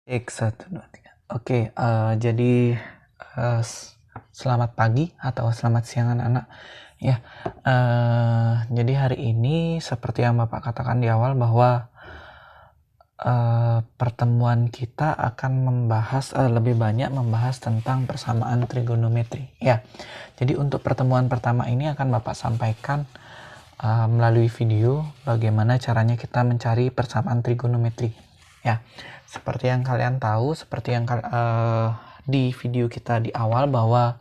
X 1, 2, 3. Oke, jadi selamat pagi atau selamat siang anak-anak. Ya, jadi hari ini seperti yang Bapak katakan di awal bahwa pertemuan kita akan membahas lebih banyak membahas tentang persamaan trigonometri. Ya, jadi untuk pertemuan pertama ini akan Bapak sampaikan melalui video bagaimana caranya kita mencari persamaan trigonometri. Ya, seperti yang kalian tahu, seperti yang di video kita di awal bahwa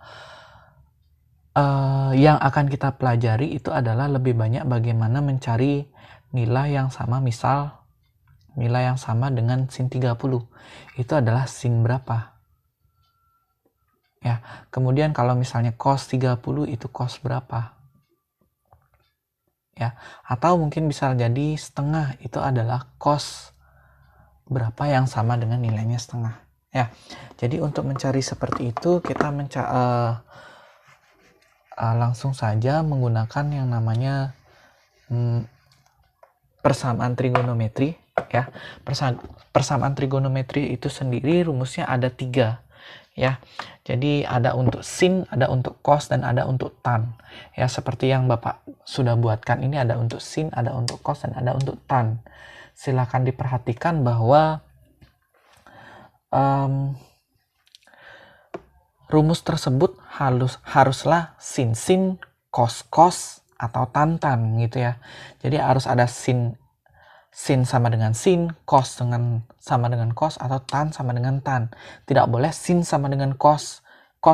yang akan kita pelajari itu adalah lebih banyak bagaimana mencari nilai yang sama, misal nilai yang sama dengan sin 30. Itu adalah sin berapa? Ya, kemudian kalau misalnya cos 30 itu cos berapa? Ya, atau mungkin bisa jadi setengah itu adalah cos berapa yang sama dengan nilainya setengah. Ya, jadi untuk mencari seperti itu kita langsung saja menggunakan yang namanya persamaan trigonometri. Ya, persamaan trigonometri itu sendiri rumusnya ada 3. Ya, jadi ada untuk sin, ada untuk cos, dan ada untuk tan. Ya, seperti yang Bapak sudah buatkan ini ada untuk sin, ada untuk cos, dan ada untuk tan. Silakan diperhatikan bahwa rumus tersebut haruslah sin, cos atau tan gitu ya. Jadi harus ada sin sama dengan sin, cos sama dengan cos, atau tan sama dengan tan. Tidak boleh sin sama dengan cos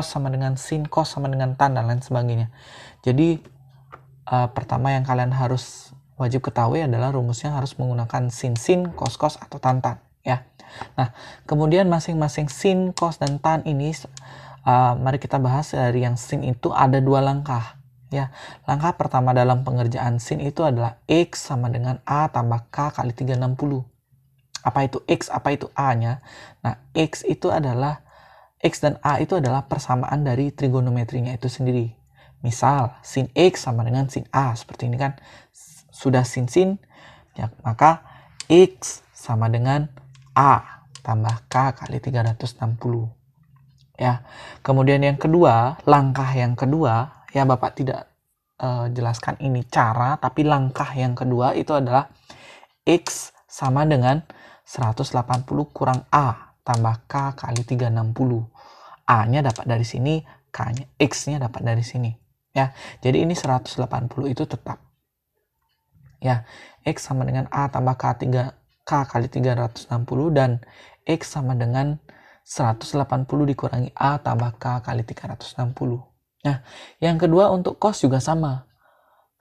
sama dengan sin, cos sama dengan tan, dan lain sebagainya. Jadi pertama yang kalian harus wajib ketahui adalah rumusnya harus menggunakan sin, cos, atau tan ya. Nah, kemudian masing-masing sin, cos, dan tan ini mari kita bahas. Dari yang sin itu ada 2 langkah. Ya, langkah pertama dalam pengerjaan sin itu adalah X sama dengan A tambah K kali 360. Apa itu X, apa itu A-nya? Nah, X dan A itu adalah persamaan dari trigonometrinya itu sendiri. Misal, sin X sama dengan sin A. Seperti ini kan. Sudah sin, ya, maka X sama dengan A tambah K kali 360. Ya, kemudian yang kedua, langkah yang kedua, ya Bapak tidak jelaskan ini cara, tapi langkah yang kedua itu adalah X sama dengan 180 kurang A tambah K kali 360. A-nya dapat dari sini, K-nya, X-nya dapat dari sini. Ya, jadi ini 180 itu tetap. Ya, X sama dengan A tambah K kali 360, dan X sama dengan 180 dikurangi A tambah K kali 360. Nah, yang kedua untuk cos juga sama.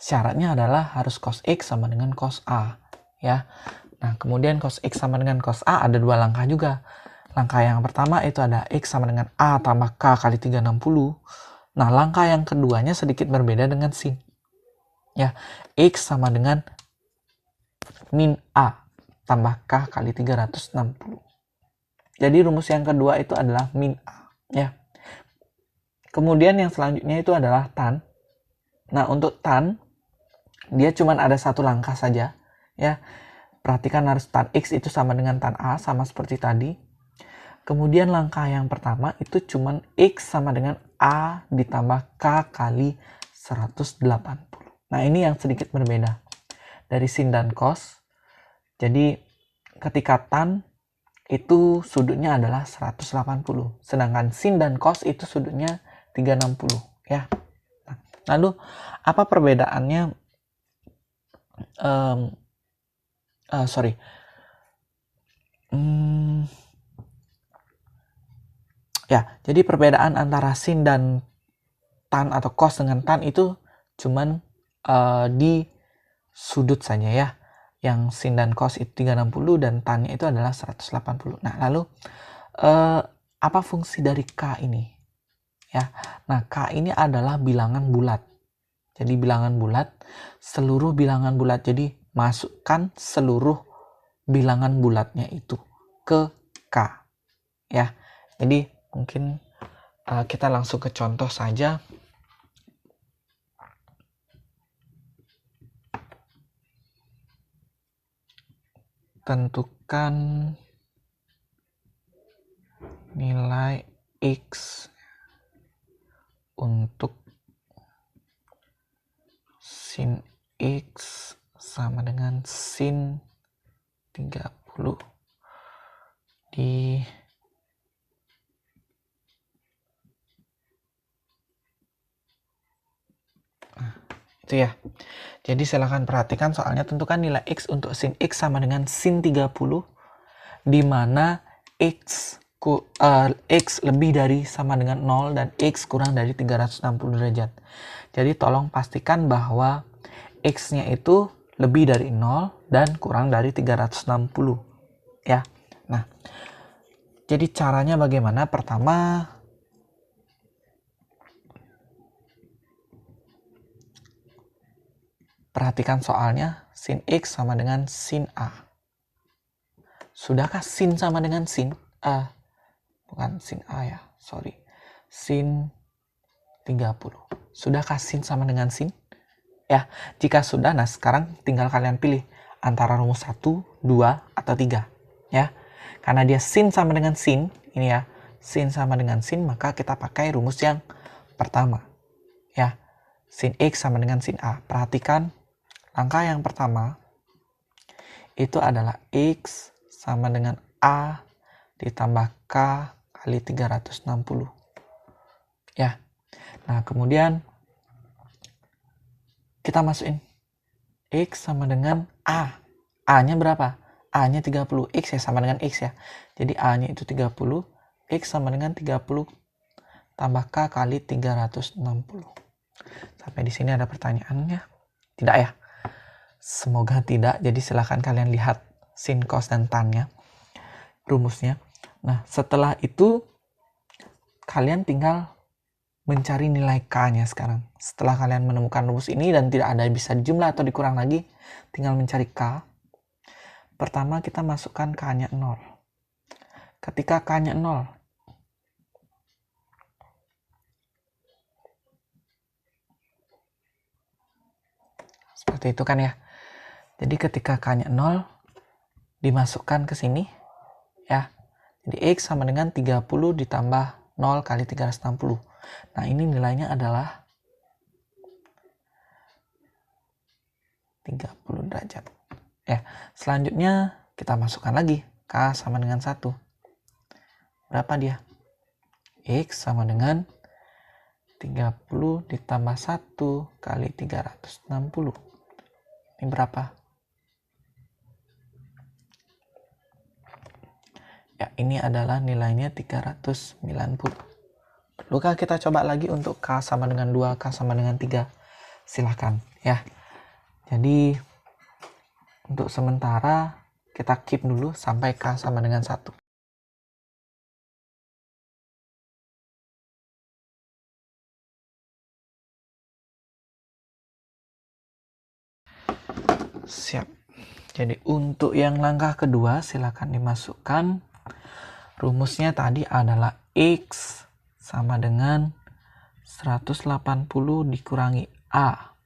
Syaratnya adalah harus cos X sama dengan cos A. Ya. Nah, kemudian cos X sama dengan cos A ada 2 langkah juga. Langkah yang pertama itu ada X sama dengan A tambah K kali 360. Nah, langkah yang keduanya sedikit berbeda dengan sin. Ya, X sama dengan min A tambah K kali 360. Jadi rumus yang kedua itu adalah min A. Ya. Kemudian yang selanjutnya itu adalah tan. Nah, untuk tan, dia cuma ada 1 langkah saja. Ya. Perhatikan harus tan X itu sama dengan tan A, sama seperti tadi. Kemudian langkah yang pertama itu cuma X sama dengan A ditambah K kali 180. Nah, ini yang sedikit berbeda dari sin dan cos. Jadi ketika tan itu sudutnya adalah 180, sedangkan sin dan cos itu sudutnya 360 ya. Nah, lalu apa perbedaannya? Ya, jadi perbedaan antara sin dan tan atau cos dengan tan itu cuman di sudut saja ya. Yang sin dan cos itu 360 dan tan-nya itu adalah 180. Nah, lalu apa fungsi dari K ini? Ya. Nah, K ini adalah bilangan bulat. Jadi bilangan bulat, seluruh bilangan bulat. Jadi masukkan seluruh bilangan bulatnya itu ke K. Ya. Jadi mungkin kita langsung ke contoh saja. Tentukan nilai X untuk sin X sama dengan sin 30 di itu ya. Jadi silahkan perhatikan soalnya, tentukan nilai X untuk sin X sama dengan sin 30 di mana X lebih dari sama dengan 0 dan X kurang dari 360 derajat. Jadi tolong pastikan bahwa X-nya itu lebih dari 0 dan kurang dari 360 ya. Nah, jadi caranya bagaimana? Pertama, perhatikan soalnya, sin X sama dengan sin A. Sudahkah sin sama dengan sin A? Bukan sin A ya, sorry. Sin 30. Sudahkah sin sama dengan sin? Ya, jika sudah, nah sekarang tinggal kalian pilih antara rumus 1, 2, atau 3. Ya, karena dia sin sama dengan sin, ini ya, sin sama dengan sin, maka kita pakai rumus yang pertama. Ya, sin X sama dengan sin A. Perhatikan, langkah yang pertama itu adalah X sama dengan A ditambah K kali 360. Ya. Nah, kemudian kita masukin X sama dengan A. A-nya berapa? A-nya 30. X ya sama dengan X ya. Jadi A-nya itu 30. X sama dengan 30 tambah K kali 360. Sampai di sini ada pertanyaannya? Tidak ya? Semoga tidak. Jadi silahkan kalian lihat sin, cos, dan tan-nya, rumusnya. Nah, setelah itu kalian tinggal mencari nilai K-nya sekarang. Setelah kalian menemukan rumus ini dan tidak ada bisa dijumlah atau dikurang lagi, tinggal mencari K. Pertama kita masukkan K-nya 0. Ketika K-nya 0, seperti itu kan ya. Jadi ketika K-nya 0, dimasukkan ke sini ya. Jadi X sama dengan 30 ditambah 0 kali 360. Nah, ini nilainya adalah 30 derajat. Ya, selanjutnya kita masukkan lagi K sama dengan 1. Berapa dia? X sama dengan 30 ditambah 1 kali 360. Ini berapa? Ya, ini adalah nilainya 390. Perlukah kita coba lagi untuk K sama dengan 2, K sama dengan 3? Silahkan ya. Jadi untuk sementara kita keep dulu sampai K sama dengan 1. Siap. Jadi untuk yang langkah kedua silakan dimasukkan. Rumusnya tadi adalah X sama dengan 180 dikurangi A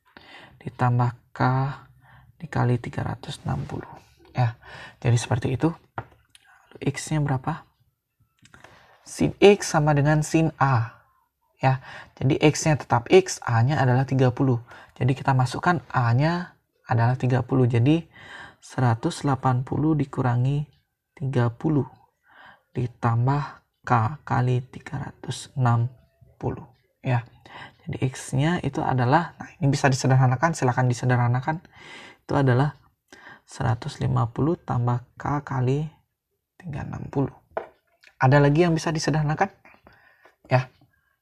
ditambah K dikali 360. Ya, jadi seperti itu. X-nya berapa? Sin X sama dengan sin A. Ya, jadi X-nya tetap X, A-nya adalah 30. Jadi kita masukkan A-nya adalah 30. Jadi 180 dikurangi 30 ditambah K kali 360 ya. Jadi X-nya itu adalah, nah ini bisa disederhanakan, silakan disederhanakan. Itu adalah 150 tambah K kali 360. Ada lagi yang bisa disederhanakan? Ya,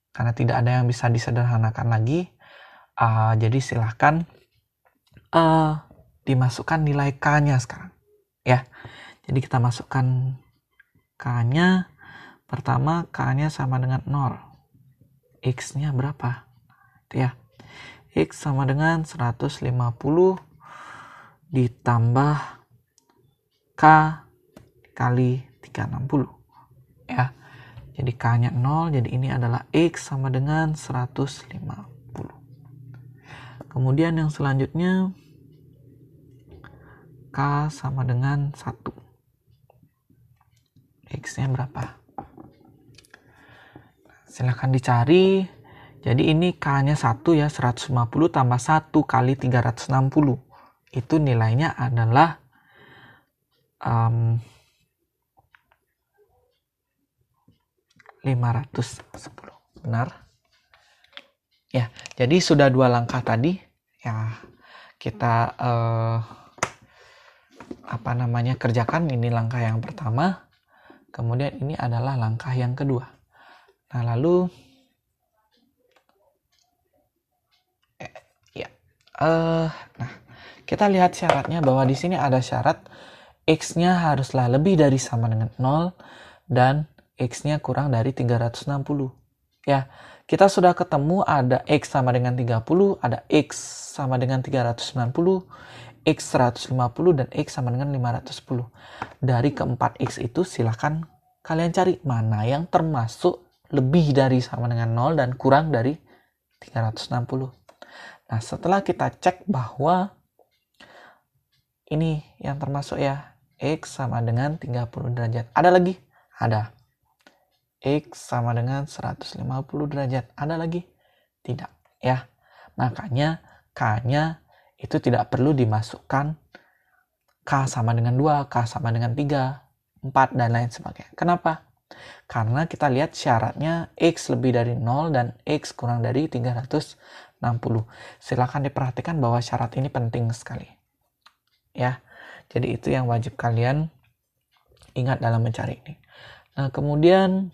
karena tidak ada yang bisa disederhanakan lagi, jadi silahkan dimasukkan nilai K-nya sekarang. Ya, jadi kita masukkan K-nya. Pertama, K-nya sama dengan 0. X-nya berapa? Itu ya. X sama dengan 150 ditambah K kali 360. Ya. Jadi K-nya 0, jadi ini adalah X sama dengan 150. Kemudian yang selanjutnya, K sama dengan 1. X-nya berapa? Silahkan dicari. Jadi ini K-nya 1 ya, 150 tambah 1 kali 360. Itu nilainya adalah 510. Benar? Ya, jadi sudah 2 langkah tadi. Ya, kita kerjakan. Ini langkah yang pertama. Kemudian ini adalah langkah yang kedua. Nah, lalu kita lihat syaratnya bahwa di sini ada syarat X-nya haruslah lebih dari sama dengan 0 dan X-nya kurang dari 360. Ya, kita sudah ketemu ada X sama dengan 30, ada X sama dengan 390, X 150, dan X sama dengan 510. Dari keempat X itu silahkan kalian cari mana yang termasuk lebih dari sama dengan 0 dan kurang dari 360. Nah, setelah kita cek bahwa ini yang termasuk ya, X sama dengan 30 derajat. Ada lagi? Ada. X sama dengan 150 derajat. Ada lagi? Tidak. Ya. Makanya K-nya itu tidak perlu dimasukkan K sama dengan 2, K sama dengan 3, 4, dan lain sebagainya. Kenapa? Karena kita lihat syaratnya X lebih dari 0 dan X kurang dari 360. Silakan diperhatikan bahwa syarat ini penting sekali. Ya, jadi itu yang wajib kalian ingat dalam mencari ini. Nah, kemudian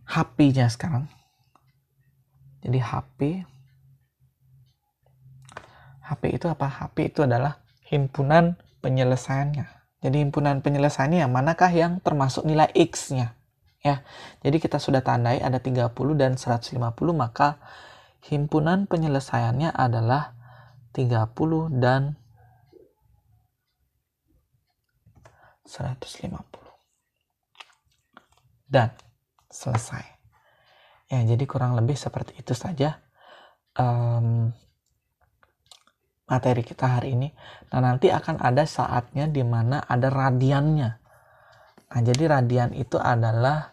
HP-nya sekarang. Jadi HP itu apa? HP itu adalah himpunan penyelesaiannya. Jadi himpunan penyelesaiannya yang manakah yang termasuk nilai X-nya. Ya, jadi kita sudah tandai ada 30 dan 150, maka himpunan penyelesaiannya adalah 30 dan 150. Dan selesai. Ya, jadi kurang lebih seperti itu saja materi kita hari ini. Nah, nanti akan ada saatnya di mana ada radiannya. Nah, jadi radian itu adalah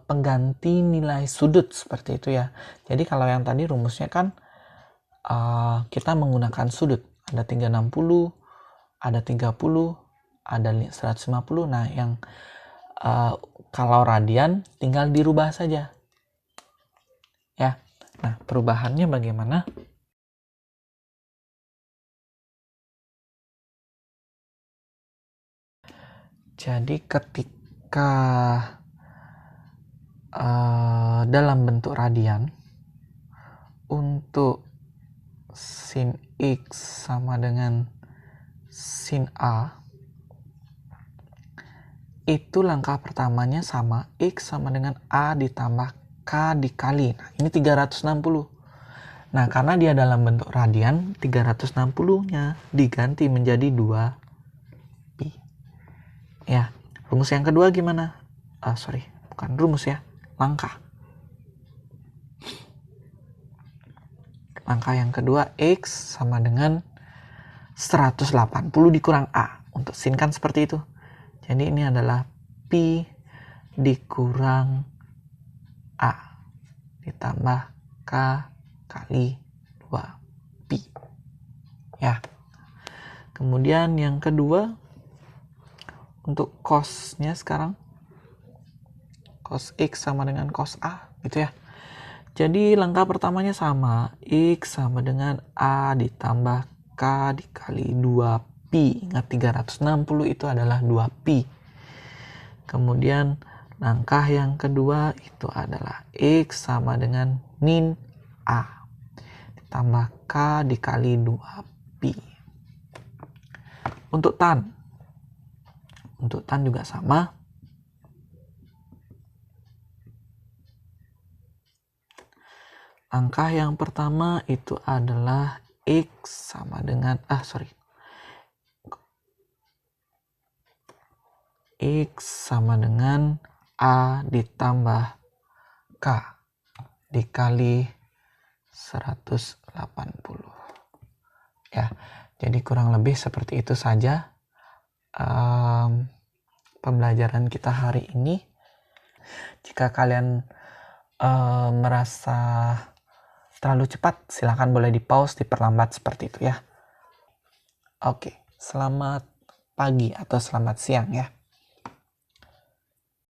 pengganti nilai sudut seperti itu ya. Jadi kalau yang tadi rumusnya kan kita menggunakan sudut. Ada 360, ada 30, ada 150. Nah, yang kalau radian tinggal dirubah saja. Ya. Nah, perubahannya bagaimana? Jadi ketika dalam bentuk radian, untuk sin X sama dengan sin A, itu langkah pertamanya sama, X sama dengan A ditambah K dikali. Nah, ini 360. Nah, karena dia dalam bentuk radian, 360-nya diganti menjadi 2 pi. Ya, rumus yang kedua gimana? Bukan rumus ya, langkah. Langkah yang kedua, X sama dengan 180 dikurang A. Untuk sin kan seperti itu. Jadi ini adalah pi dikurang A ditambah K kali 2 pi. Ya. Kemudian yang kedua, untuk cos-nya sekarang, cos X sama dengan cos A gitu ya. Jadi langkah pertamanya sama, X sama dengan A ditambah K dikali 2 pi. Ingat 360 itu adalah 2 pi. Kemudian langkah yang kedua itu adalah X sama dengan min A ditambah K dikali 2 pi. Untuk tan juga sama. Langkah yang pertama itu adalah X sama dengan X sama dengan A ditambah K dikali 180. Ya, Jadi kurang lebih seperti itu saja pembelajaran kita hari ini. Jika kalian merasa terlalu cepat, silakan boleh di pause, diperlambat seperti itu ya. Oke, selamat pagi atau selamat siang ya.